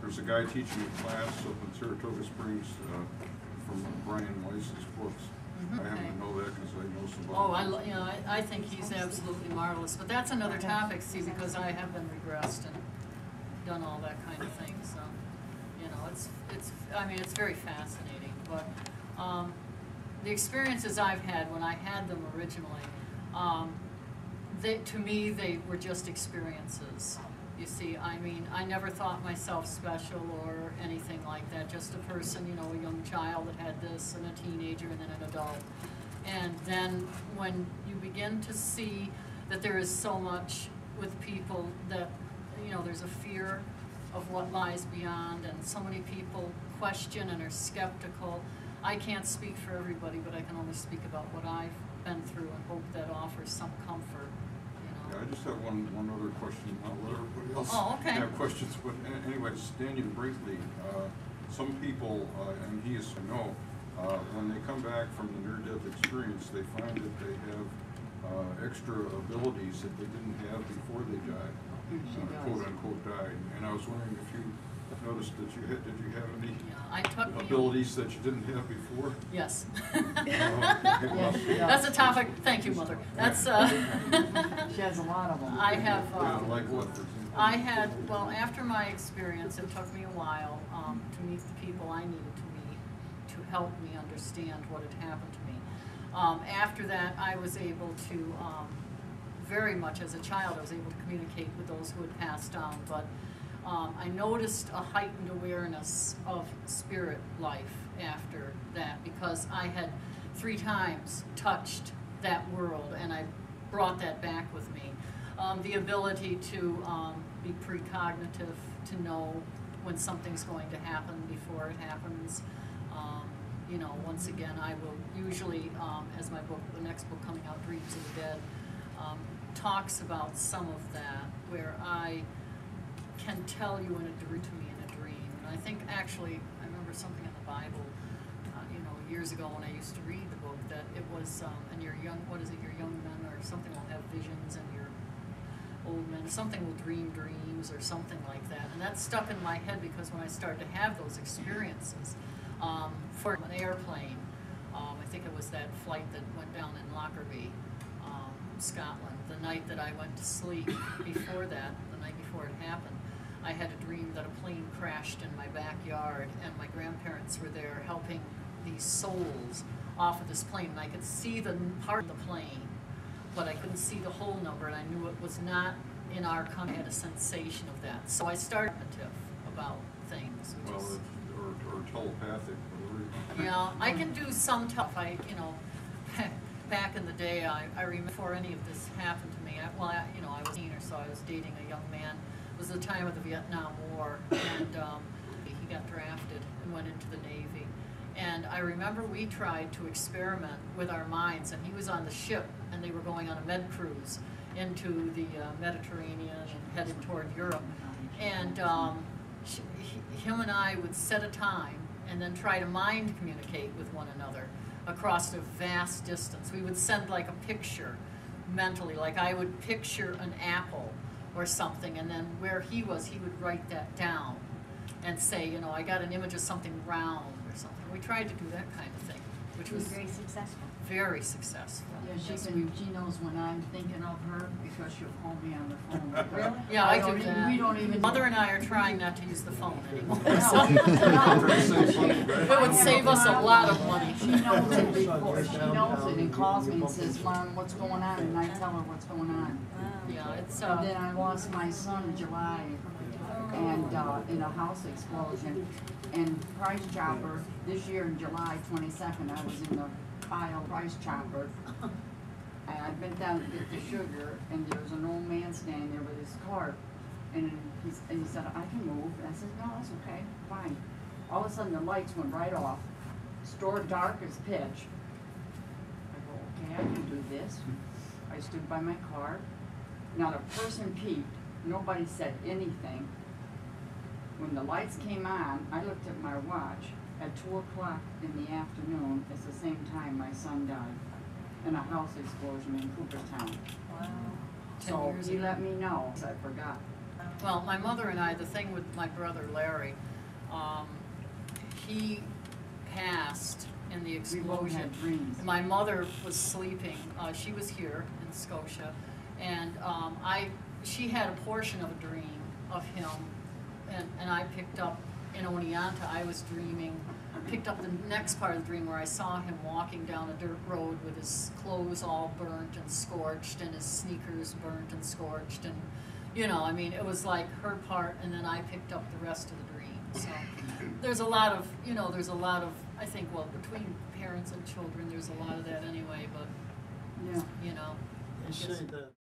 There's a guy teaching a class up in Saratoga Springs from Brian Weiss's books. I happen to know that because I know somebody. Oh, you know, I think he's absolutely marvelous. But that's another topic, see, because I have been regressed and done all that kind of thing. So, you know, I mean, it's very fascinating. But the experiences I've had when I had them originally, to me, they were just experiences. You see, I mean, I never thought myself special or anything like that, just a person, you know, a young child that had this, and a teenager, and then an adult. And then when you begin to see that there is so much with people that, you know, there's a fear of what lies beyond, and so many people question and are skeptical. I can't speak for everybody, but I can only speak about what I've been through and hope that offers some comfort. Yeah, I just have one other question. I'll let everybody else have questions. But anyways, Daniel Brinkley, some people, and he is to know, when they come back from the near-death experience, they find that they have extra abilities that they didn't have before they died, quote-unquote died. And I was wondering if you noticed that did you have any abilities that you didn't have before? Yes. That's a topic. Thank you, Mother. That's she has a lot of them. I have. Like what, for example? I had, well, after my experience, it took me a while to meet the people I needed to meet to help me understand what had happened to me. After that, I was able to, very much as a child, I was able to communicate with those who had passed on, but I noticed a heightened awareness of spirit life after that, because I had 3 times touched that world, and I brought that back with me. The ability to be precognitive, to know when something's going to happen before it happens. You know, once again, I will usually, as my book, the next book coming out, Dreams of the Dead, talks about some of that, where I can tell you to me in a dream. And I think actually, I remember something in the Bible, you know, years ago when I used to read the book, that it was, and your young, what is it, your young men or something will have visions, and your old men, something will dream dreams or something like that. And that stuck in my head, because when I started to have those experiences, for an airplane, I think it was that flight that went down in Lockerbie, Scotland, the night that I went to sleep before that, the night before it happened, I had a dream that a plane crashed in my backyard, and my grandparents were there helping these souls off of this plane. And I could see the part of the plane, but I couldn't see the whole number, and I knew it was not in our country. I had a sensation of that. So I started about things. Well, or telepathic. Yeah, I can do some you know, back in the day, I remember before any of this happened to me, you know, I was 18 or so, I was dating a young man. It was the time of the Vietnam War, and he got drafted and went into the Navy. And I remember we tried to experiment with our minds, and he was on the ship, and they were going on a med cruise into the Mediterranean and headed toward Europe. And him and I would set a time and then try to mind communicate with one another across a vast distance. We would send like a picture mentally, like I would picture an apple or something, and then where he was, he would write that down and say, you know, I got an image of something round or something. We tried to do that kind of thing, which was very successful. Very successful. Yeah, she knows when I'm thinking of her, because she'll call me on the phone. Really? Yeah, I do that. We don't even. Mother and I are trying not to use the phone anymore. So it would save us a lot of money. She knows it before. She knows it and calls me and says, Mom, what's going on? And I tell her what's going on. Yeah, it's. And then I lost my son in July, and in a house explosion. And Price Chopper, this year in July 22nd, I was in the aisle Price Chopper. I bent down to get the sugar, and there was an old man standing there with his cart. And he said, I can move. And I said, no, that's okay, fine. All of a sudden, the lights went right off. Store dark as pitch. I go, okay, I can do this. I stood by my car. Not a person peeped. Nobody said anything. When the lights came on, I looked at my watch. At 2 o'clock in the afternoon, it's the same time my son died in a house explosion in Cooperstown. Wow. So he let me know. I forgot. Well, my mother and I, the thing with my brother Larry, he passed in the explosion. We both had dreams. My mother was sleeping. She was here in Scotia, and she had a portion of a dream of him, and I picked up in Oneonta. I was dreaming. I picked up the next part of the dream where I saw him walking down a dirt road with his clothes all burnt and scorched, and his sneakers burnt and scorched, and I mean, it was like her part, and then I picked up the rest of the dream. So there's a lot of, I think, well, between parents and children, there's a lot of that anyway, but, Yeah. They say that